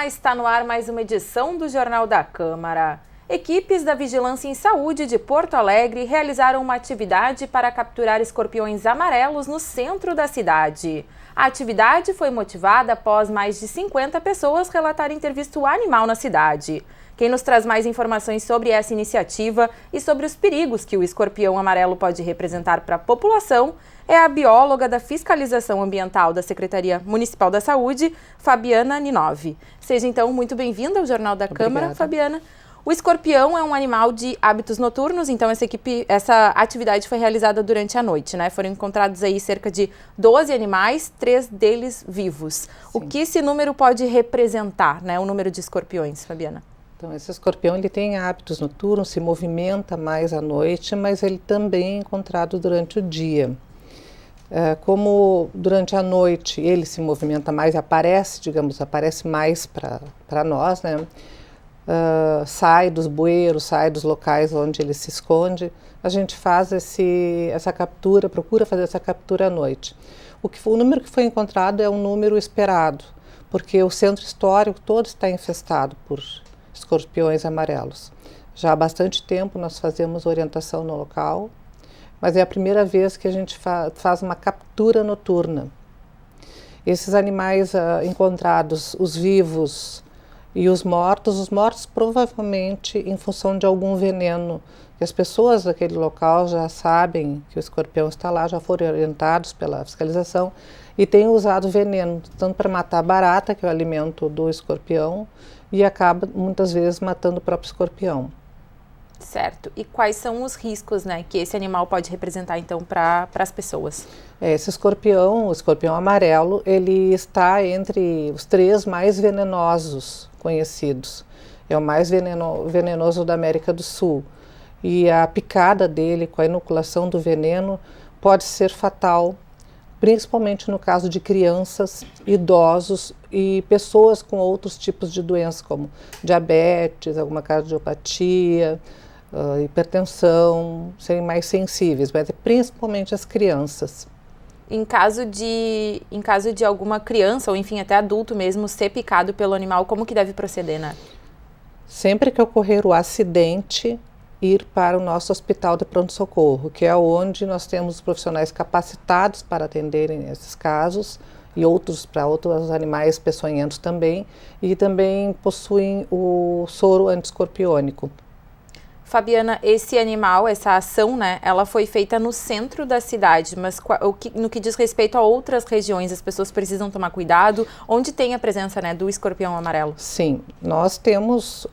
está no ar mais uma edição do Jornal da Câmara. Equipes da Vigilância em Saúde de Porto Alegre realizaram uma atividade para capturar escorpiões amarelos no centro da cidade. A atividade foi motivada após mais de 50 pessoas relatarem ter visto o animal na cidade. Quem nos traz mais informações sobre essa iniciativa e sobre os perigos que o escorpião amarelo pode representar para a população é a bióloga da Fiscalização Ambiental da Secretaria Municipal da Saúde, Fabiana Ninove. Seja então muito bem-vinda ao Jornal da Câmara, Fabiana. O escorpião é um animal de hábitos noturnos, então essa atividade foi realizada durante a noite, né? Foram encontrados aí cerca de 12 animais, 3 deles vivos. Sim. O que esse número pode representar, né? O número de escorpiões, Fabiana? Então, esse escorpião ele tem hábitos noturnos, se movimenta mais à noite, mas ele também é encontrado durante o dia. Como durante a noite ele se movimenta mais e aparece mais para nós, né? Sai dos bueiros, sai dos locais onde ele se esconde, a gente faz essa captura, procura fazer essa captura à noite. O número que foi encontrado é um número esperado, porque o centro histórico todo está infestado por escorpiões amarelos. Já há bastante tempo nós fazemos orientação no local, mas é a primeira vez que a gente faz uma captura noturna. Esses animais encontrados, os vivos e os mortos provavelmente em função de algum veneno, que as pessoas daquele local já sabem que o escorpião está lá, já foram orientados pela fiscalização e têm usado veneno, tanto para matar a barata, que é o alimento do escorpião, e acaba muitas vezes matando o próprio escorpião. Certo. E quais são os riscos, né, que esse animal pode representar, então, para as pessoas? Esse escorpião, o escorpião amarelo, ele está entre os 3 mais venenosos conhecidos. É o mais venenoso da América do Sul. E a picada dele, com a inoculação do veneno, pode ser fatal, principalmente no caso de crianças, idosos e pessoas com outros tipos de doenças, como diabetes, alguma cardiopatia, hipertensão, serem mais sensíveis, mas principalmente as crianças. Em caso de alguma criança, ou enfim, até adulto mesmo, ser picado pelo animal, como que deve proceder, né? Sempre que ocorrer o acidente, ir para o nosso hospital de pronto-socorro, que é onde nós temos profissionais capacitados para atenderem esses casos, e para outros animais peçonhentos também, e também possuem o soro antiescorpiônico. Fabiana, esse animal, essa ação, né, ela foi feita no centro da cidade, mas no que diz respeito a outras regiões, as pessoas precisam tomar cuidado? Onde tem a presença, né, do escorpião amarelo? Sim, nós temos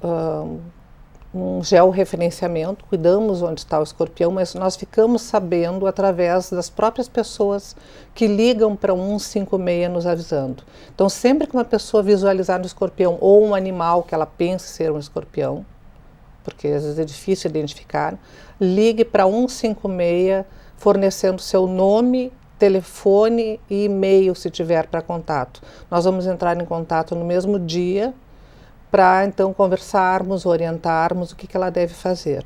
um georreferenciamento, cuidamos onde está o escorpião, mas nós ficamos sabendo através das próprias pessoas que ligam para 156 nos avisando. Então, sempre que uma pessoa visualizar um escorpião ou um animal que ela pense ser um escorpião, porque às vezes é difícil identificar, ligue para 156 fornecendo seu nome, telefone e e-mail se tiver para contato. Nós vamos entrar em contato no mesmo dia para então conversarmos, orientarmos o que ela deve fazer.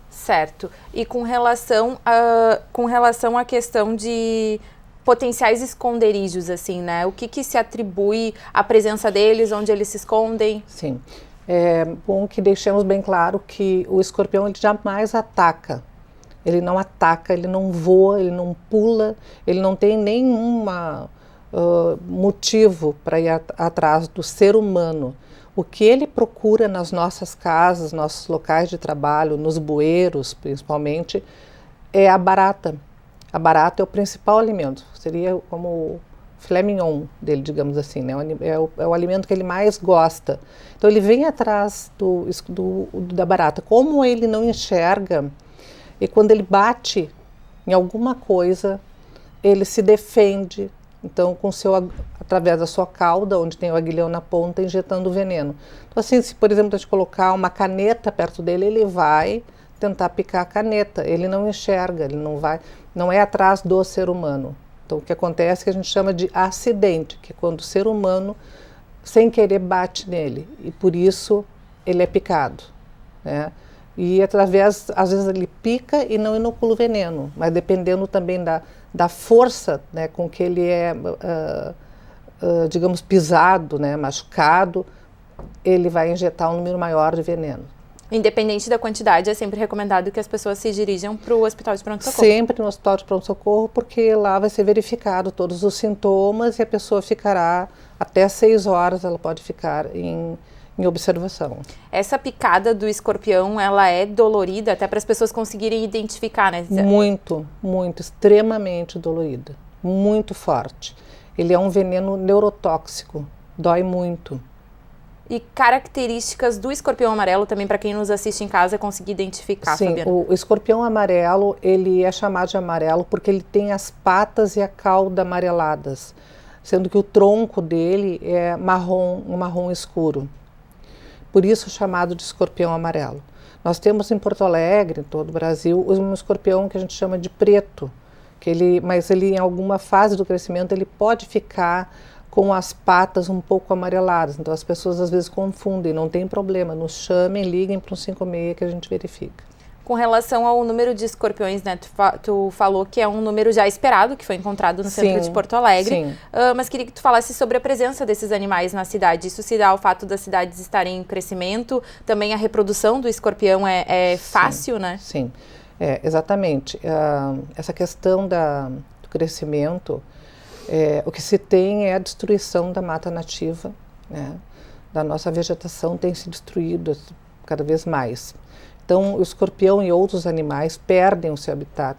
Certo. E com relação à questão de potenciais esconderijos, assim, né? O que se atribui à presença deles, onde eles se escondem? Sim. É bom que deixemos bem claro que o escorpião ele jamais ataca. Ele não ataca, ele não voa, ele não pula, ele não tem nenhum motivo para ir atrás do ser humano. O que ele procura nas nossas casas, nossos locais de trabalho, nos bueiros principalmente, é a barata. A barata é o principal alimento, seria como o filé mignon dele, digamos assim, né? É o alimento que ele mais gosta. Então ele vem atrás da barata. Como ele não enxerga, e quando ele bate em alguma coisa, ele se defende. Então, através da sua cauda, onde tem o aguilhão na ponta, injetando o veneno. Então, assim, se por exemplo a gente colocar uma caneta perto dele, ele vai tentar picar a caneta. Ele não enxerga, ele não é atrás do ser humano. Então, o que acontece é que a gente chama de acidente, que é quando o ser humano, sem querer, bate nele. E por isso ele é picado, né? E às vezes ele pica e não inocula o veneno, mas dependendo também da força, né, com que ele é, digamos, pisado, né, machucado, ele vai injetar um número maior de veneno. Independente da quantidade, é sempre recomendado que as pessoas se dirijam para o hospital de pronto-socorro. Sempre no hospital de pronto-socorro, porque lá vai ser verificado todos os sintomas e a pessoa ficará até 6 horas, ela pode ficar em observação. Essa picada do escorpião, ela é dolorida até para as pessoas conseguirem identificar, né? Muito, extremamente dolorida, muito forte. Ele é um veneno neurotóxico, dói muito. E características do escorpião amarelo também para quem nos assiste em casa conseguir identificar, Sim, Fabiana? o escorpião amarelo, ele é chamado de amarelo porque ele tem as patas e a cauda amareladas, sendo que o tronco dele é marrom, um marrom escuro. Por isso chamado de escorpião amarelo. Nós temos em Porto Alegre, em todo o Brasil, um escorpião que a gente chama de preto, mas ele em alguma fase do crescimento ele pode ficar com as patas um pouco amareladas, então as pessoas às vezes confundem, não tem problema, nos chamem, liguem para o 156 que a gente verifica. Com relação ao número de escorpiões, né, tu falou que é um número já esperado, que foi encontrado no centro de Porto Alegre, mas queria que tu falasse sobre a presença desses animais na cidade. Isso se dá ao fato das cidades estarem em crescimento, também a reprodução do escorpião é fácil, né? Sim, exatamente. Essa questão do crescimento, o que se tem é a destruição da mata nativa, né? Da nossa vegetação tem se destruído cada vez mais. Então, o escorpião e outros animais perdem o seu habitat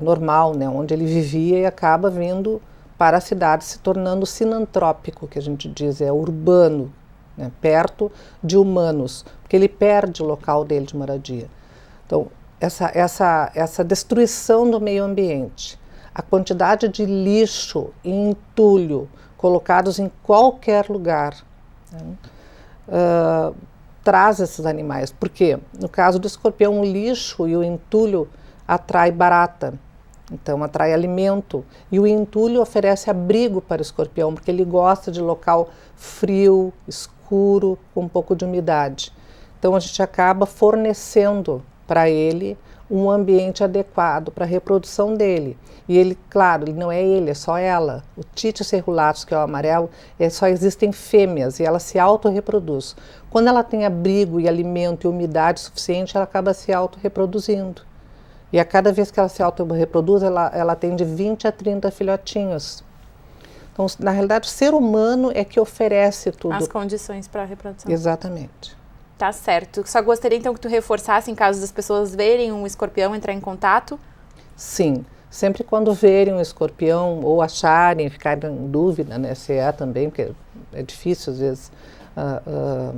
normal, né, onde ele vivia, e acaba vindo para a cidade, se tornando sinantrópico, que a gente diz, é urbano, né, perto de humanos, porque ele perde o local dele de moradia. Então, essa destruição do meio ambiente, a quantidade de lixo e entulho colocados em qualquer lugar, né, traz esses animais, porque no caso do escorpião o lixo e o entulho atrai barata, então atrai alimento, e o entulho oferece abrigo para o escorpião, porque ele gosta de local frio, escuro, com um pouco de umidade. Então a gente acaba fornecendo para ele um ambiente adequado para a reprodução dele. E ele, claro, ele não é ele, é só ela. O Titis cerulatus, que é o amarelo, só existem fêmeas e ela se autorreproduz. Quando ela tem abrigo e alimento e umidade suficiente, ela acaba se autorreproduzindo. E a cada vez que ela se autorreproduz, ela tem de 20 a 30 filhotinhos. Então, na realidade, o ser humano é que oferece tudo. As condições para a reprodução. Exatamente. Tá certo. Só gostaria então que tu reforçasse, em caso das pessoas verem um escorpião, entrar em contato? Sim. Sempre quando verem um escorpião ou acharem, ficarem em dúvida, né, se é também, porque é difícil às vezes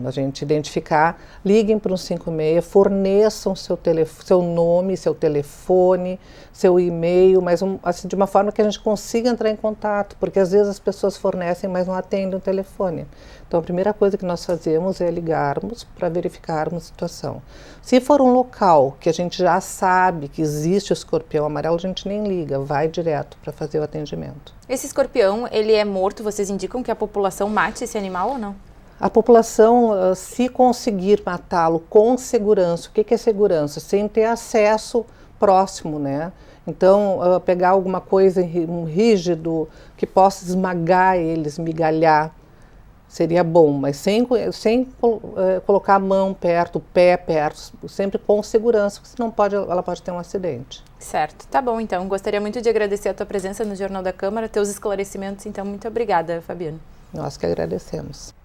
a gente identificar, liguem para o 156, forneçam seu nome, seu telefone, seu e-mail, mas assim, de uma forma que a gente consiga entrar em contato, porque às vezes as pessoas fornecem, mas não atendem o telefone. Então a primeira coisa que nós fazemos é ligarmos para verificarmos a situação. Se for um local que a gente já sabe que existe o escorpião amarelo, a gente nem liga, vai direto para fazer o atendimento. Esse escorpião, ele é morto, vocês indicam que a população mate esse animal ou não? A população, se conseguir matá-lo com segurança, o que é segurança? Sem ter acesso próximo, né? Então, pegar alguma coisa rígido que possa esmagar ele, esmigalhar, seria bom, mas sem colocar a mão perto, o pé perto, sempre com segurança, porque senão ela pode ter um acidente. Certo, tá bom então. Gostaria muito de agradecer a tua presença no Jornal da Câmara, teus esclarecimentos, então muito obrigada, Fabiana. Nós que agradecemos.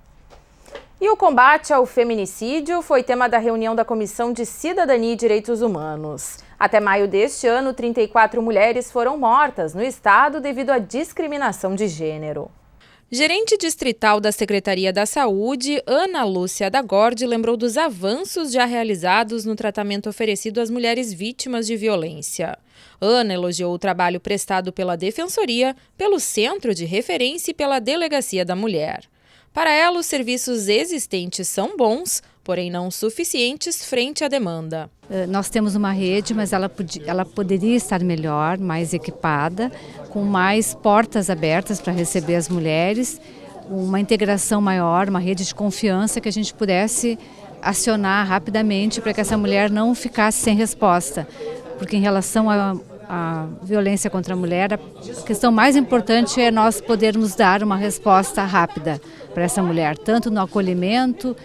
E o combate ao feminicídio foi tema da reunião da Comissão de Cidadania e Direitos Humanos. Até maio deste ano, 34 mulheres foram mortas no estado devido à discriminação de gênero. Gerente distrital da Secretaria da Saúde, Ana Lúcia Dagord, lembrou dos avanços já realizados no tratamento oferecido às mulheres vítimas de violência. Ana elogiou o trabalho prestado pela Defensoria, pelo Centro de Referência e pela Delegacia da Mulher. Para ela, os serviços existentes são bons, porém não suficientes frente à demanda. Nós temos uma rede, mas ela poderia estar melhor, mais equipada, com mais portas abertas para receber as mulheres, uma integração maior, uma rede de confiança que a gente pudesse acionar rapidamente para que essa mulher não ficasse sem resposta. Porque em relação a violência contra a mulher, a questão mais importante é nós podermos dar uma resposta rápida para essa mulher, tanto no acolhimento,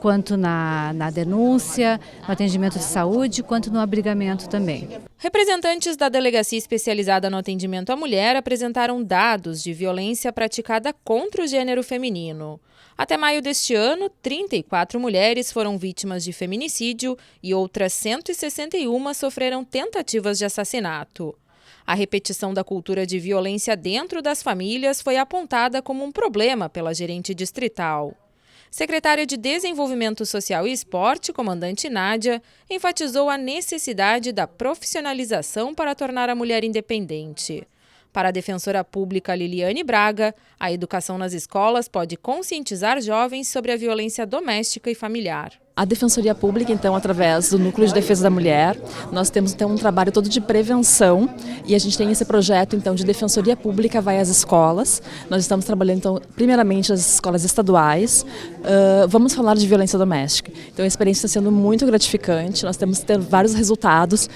quanto na denúncia, no atendimento de saúde, quanto no abrigamento também. Representantes da Delegacia Especializada no Atendimento à Mulher apresentaram dados de violência praticada contra o gênero feminino. Até maio deste ano, 34 mulheres foram vítimas de feminicídio e outras 161 sofreram tentativas de assassinato. A repetição da cultura de violência dentro das famílias foi apontada como um problema pela gerente distrital. Secretária de Desenvolvimento Social e Esporte, comandante Nádia, enfatizou a necessidade da profissionalização para tornar a mulher independente. Para a defensora pública Liliane Braga, a educação nas escolas pode conscientizar jovens sobre a violência doméstica e familiar. A Defensoria Pública, então, através do Núcleo de Defesa da Mulher, nós temos então um trabalho todo de prevenção e a gente tem esse projeto então de Defensoria Pública vai às escolas. Nós estamos trabalhando então primeiramente nas escolas estaduais. Vamos falar de violência doméstica. Então a experiência está sendo muito gratificante. Nós temos vários resultados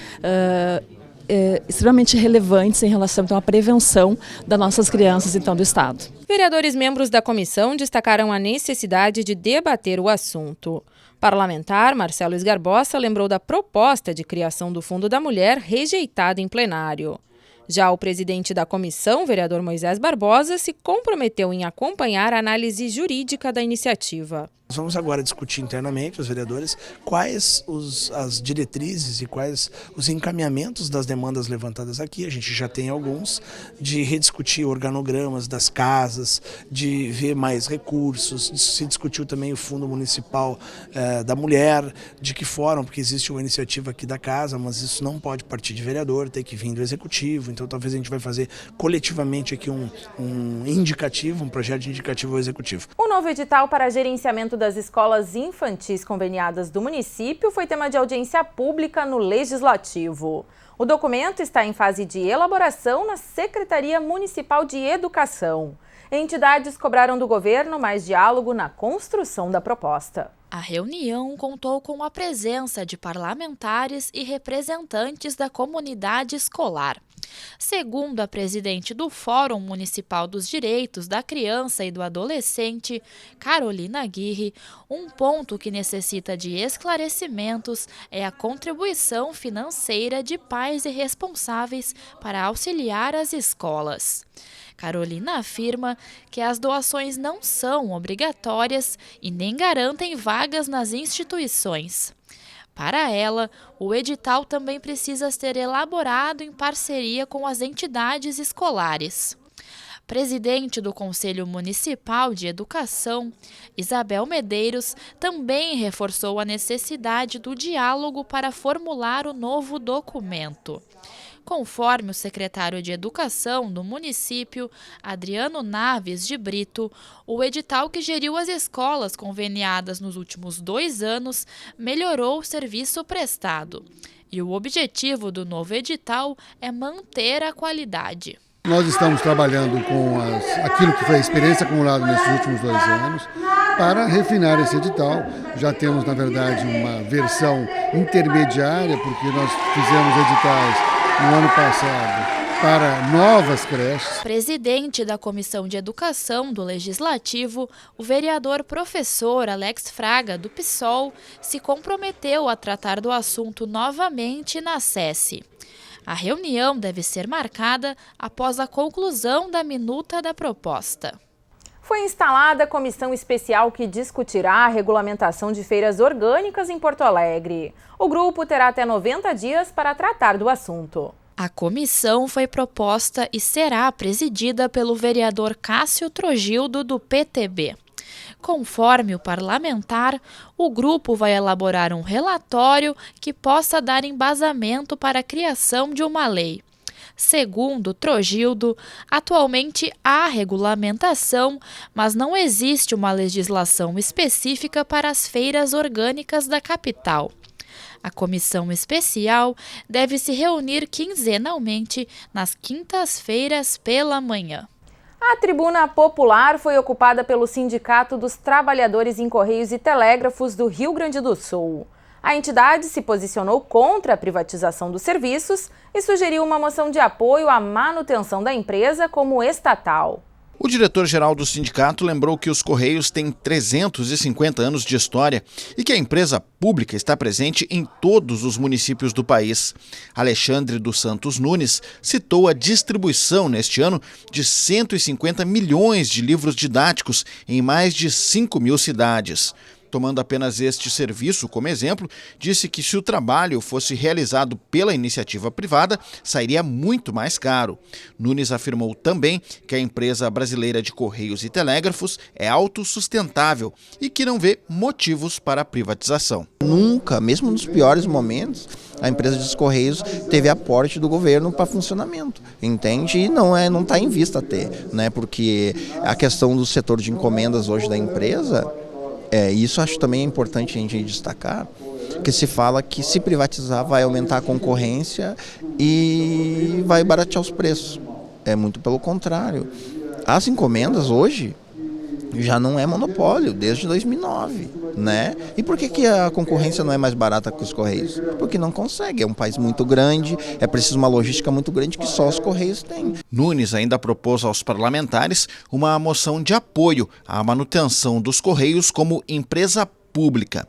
extremamente relevantes em relação então, à prevenção das nossas crianças então, do Estado. Vereadores membros da comissão destacaram a necessidade de debater o assunto. Parlamentar Marcelo Esgarbosa lembrou da proposta de criação do Fundo da Mulher rejeitada em plenário. Já o presidente da comissão, vereador Moisés Barbosa, se comprometeu em acompanhar a análise jurídica da iniciativa. Nós vamos agora discutir internamente, os vereadores, quais as diretrizes e quais os encaminhamentos das demandas levantadas aqui. A gente já tem alguns, de rediscutir organogramas das casas, de ver mais recursos, se discutiu também o Fundo Municipal da Mulher, de que forma, porque existe uma iniciativa aqui da casa, mas isso não pode partir de vereador, tem que vir do Executivo, então talvez a gente vai fazer coletivamente aqui um indicativo, um projeto de indicativo ao Executivo. O novo edital para gerenciamento das escolas infantis conveniadas do município foi tema de audiência pública no Legislativo. O documento está em fase de elaboração na Secretaria Municipal de Educação. Entidades cobraram do governo mais diálogo na construção da proposta. A reunião contou com a presença de parlamentares e representantes da comunidade escolar. Segundo a presidente do Fórum Municipal dos Direitos da Criança e do Adolescente, Carolina Aguirre, um ponto que necessita de esclarecimentos é a contribuição financeira de pais e responsáveis para auxiliar as escolas. Carolina afirma que as doações não são obrigatórias e nem garantem vagas nas instituições. Para ela, o edital também precisa ser elaborado em parceria com as entidades escolares. Presidente do Conselho Municipal de Educação, Isabel Medeiros, também reforçou a necessidade do diálogo para formular o novo documento. Conforme o secretário de Educação do município, Adriano Naves de Brito, o edital que geriu as escolas conveniadas nos últimos 2 anos melhorou o serviço prestado. E o objetivo do novo edital é manter a qualidade. Nós estamos trabalhando com aquilo que foi a experiência acumulada nesses últimos 2 anos para refinar esse edital. Já temos, na verdade, uma versão intermediária, porque nós fizemos editais no ano passado para novas creches. Presidente da Comissão de Educação do Legislativo, o vereador professor Alex Fraga, do PSOL, se comprometeu a tratar do assunto novamente na SESI. A reunião deve ser marcada após a conclusão da minuta da proposta. Foi instalada a comissão especial que discutirá a regulamentação de feiras orgânicas em Porto Alegre. O grupo terá até 90 dias para tratar do assunto. A comissão foi proposta e será presidida pelo vereador Cássio Trogildo, do PTB. Conforme o parlamentar, o grupo vai elaborar um relatório que possa dar embasamento para a criação de uma lei. Segundo Trogildo, atualmente há regulamentação, mas não existe uma legislação específica para as feiras orgânicas da capital. A comissão especial deve se reunir quinzenalmente nas quintas-feiras pela manhã. A tribuna popular foi ocupada pelo Sindicato dos Trabalhadores em Correios e Telégrafos do Rio Grande do Sul. A entidade se posicionou contra a privatização dos serviços e sugeriu uma moção de apoio à manutenção da empresa como estatal. O diretor-geral do sindicato lembrou que os Correios têm 350 anos de história e que a empresa pública está presente em todos os municípios do país. Alexandre dos Santos Nunes citou a distribuição neste ano de 150 milhões de livros didáticos em mais de 5.000 cidades. Tomando apenas este serviço como exemplo, disse que se o trabalho fosse realizado pela iniciativa privada, sairia muito mais caro. Nunes afirmou também que a empresa brasileira de Correios e Telégrafos é autossustentável e que não vê motivos para a privatização. Nunca, mesmo nos piores momentos, a empresa dos Correios teve aporte do governo para funcionamento, entende? E não está em vista até, né? Porque a questão do setor de encomendas hoje da empresa... isso acho também importante a gente destacar, que se fala que se privatizar vai aumentar a concorrência e vai baratear os preços. É muito pelo contrário. As encomendas hoje já não é monopólio, desde 2009, né? E por que a concorrência não é mais barata que os Correios? Porque não consegue, é um país muito grande, é preciso uma logística muito grande que só os Correios têm. Nunes ainda propôs aos parlamentares uma moção de apoio à manutenção dos Correios como empresa pública.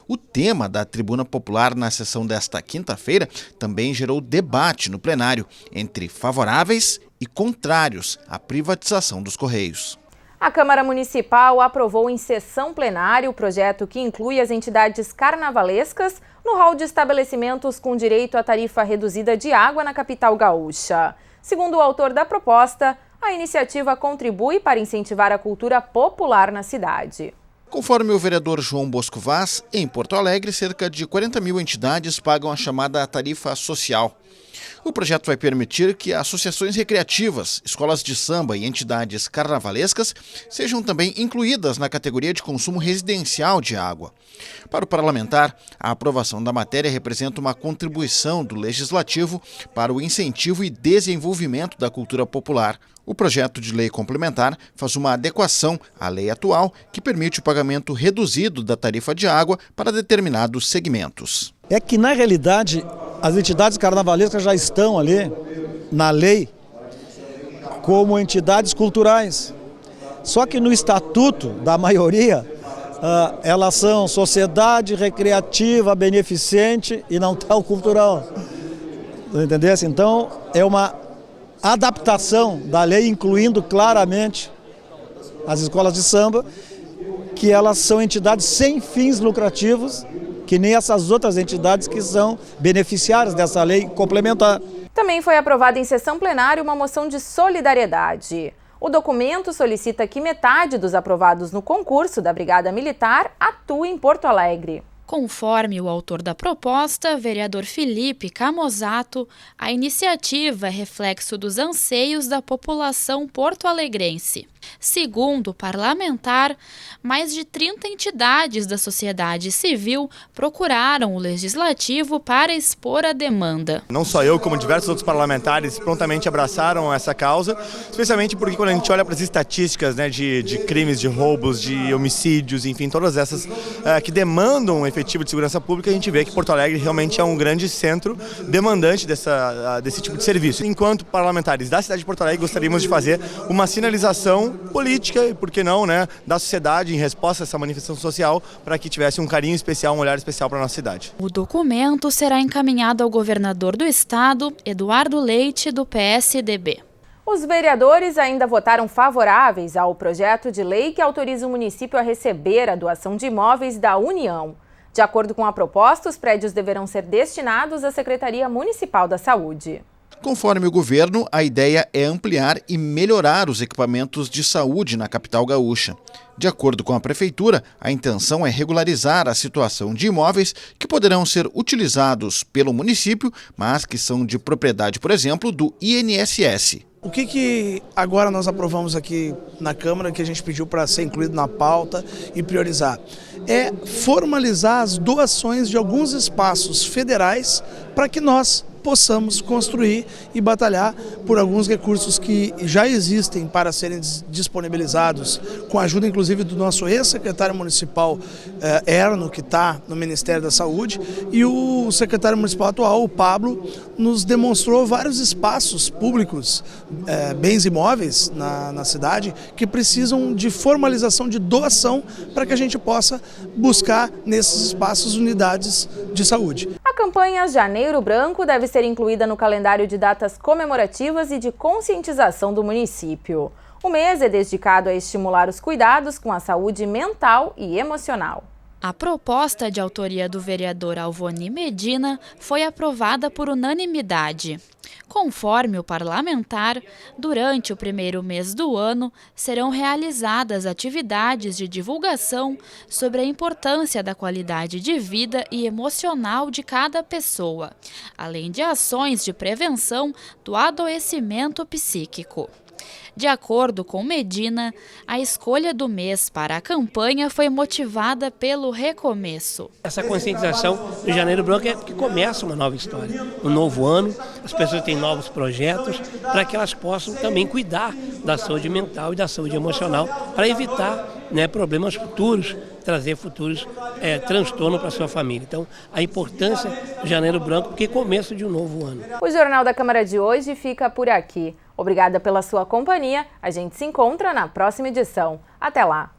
O tema da Tribuna Popular na sessão desta quinta-feira também gerou debate no plenário entre favoráveis e contrários à privatização dos Correios. A Câmara Municipal aprovou em sessão plenária o projeto que inclui as entidades carnavalescas no rol de estabelecimentos com direito à tarifa reduzida de água na capital gaúcha. Segundo o autor da proposta, a iniciativa contribui para incentivar a cultura popular na cidade. Conforme o vereador João Bosco Vaz, em Porto Alegre, cerca de 40.000 entidades pagam a chamada tarifa social. O projeto vai permitir que associações recreativas, escolas de samba e entidades carnavalescas sejam também incluídas na categoria de consumo residencial de água. Para o parlamentar, a aprovação da matéria representa uma contribuição do Legislativo para o incentivo e desenvolvimento da cultura popular. O projeto de lei complementar faz uma adequação à lei atual que permite o pagamento reduzido da tarifa de água para determinados segmentos. É que, na realidade, as entidades carnavalescas já estão ali na lei como entidades culturais. Só que no estatuto da maioria, elas são sociedade recreativa, beneficente e não tal cultural. Entendeu? Então, é uma adaptação da lei, incluindo claramente as escolas de samba, que elas são entidades sem fins lucrativos, que nem essas outras entidades que são beneficiárias dessa lei complementar. Também foi aprovada em sessão plenária uma moção de solidariedade. O documento solicita que metade dos aprovados no concurso da Brigada Militar atue em Porto Alegre. Conforme o autor da proposta, vereador Felipe Camozato, a iniciativa é reflexo dos anseios da população porto-alegrense. Segundo o parlamentar, mais de 30 entidades da sociedade civil procuraram o Legislativo para expor a demanda. Não só eu, como diversos outros parlamentares prontamente abraçaram essa causa, especialmente porque quando a gente olha para as estatísticas, né, de crimes, de roubos, de homicídios, enfim, todas essas que demandam um efetivo de segurança pública, a gente vê que Porto Alegre realmente é um grande centro demandante desse tipo de serviço. Enquanto parlamentares da cidade de Porto Alegre, gostaríamos de fazer uma sinalização política e, por que não, né, da sociedade em resposta a essa manifestação social para que tivesse um carinho especial, um olhar especial para a nossa cidade. O documento será encaminhado ao governador do estado, Eduardo Leite, do PSDB. Os vereadores ainda votaram favoráveis ao projeto de lei que autoriza o município a receber a doação de imóveis da União. De acordo com a proposta, os prédios deverão ser destinados à Secretaria Municipal da Saúde. Conforme o governo, a ideia é ampliar e melhorar os equipamentos de saúde na capital gaúcha. De acordo com a prefeitura, a intenção é regularizar a situação de imóveis que poderão ser utilizados pelo município, mas que são de propriedade, por exemplo, do INSS. O que agora nós aprovamos aqui na Câmara, que a gente pediu para ser incluído na pauta e priorizar, é formalizar as doações de alguns espaços federais para que nós possamos construir e batalhar por alguns recursos que já existem para serem disponibilizados, com a ajuda inclusive do nosso ex-secretário municipal Erno, que está no Ministério da Saúde, e o secretário municipal atual, o Pablo, nos demonstrou vários espaços públicos, bens imóveis na cidade, que precisam de formalização de doação para que a gente possa buscar nesses espaços unidades de saúde. A campanha Janeiro Branco deve ser incluída no calendário de datas comemorativas e de conscientização do município. O mês é dedicado a estimular os cuidados com a saúde mental e emocional. A proposta de autoria do vereador Alvoni Medina foi aprovada por unanimidade. Conforme o parlamentar, durante o primeiro mês do ano, serão realizadas atividades de divulgação sobre a importância da qualidade de vida e emocional de cada pessoa, além de ações de prevenção do adoecimento psíquico. De acordo com Medina, a escolha do mês para a campanha foi motivada pelo recomeço. Essa conscientização do Janeiro Branco é que começa uma nova história, um novo ano, as pessoas têm novos projetos para que elas possam também cuidar da saúde mental e da saúde emocional para evitar problemas futuros, trazer futuros transtorno para a sua família. Então, a importância do Janeiro Branco, porque é começo de um novo ano. O Jornal da Câmara de hoje fica por aqui. Obrigada pela sua companhia. A gente se encontra na próxima edição. Até lá!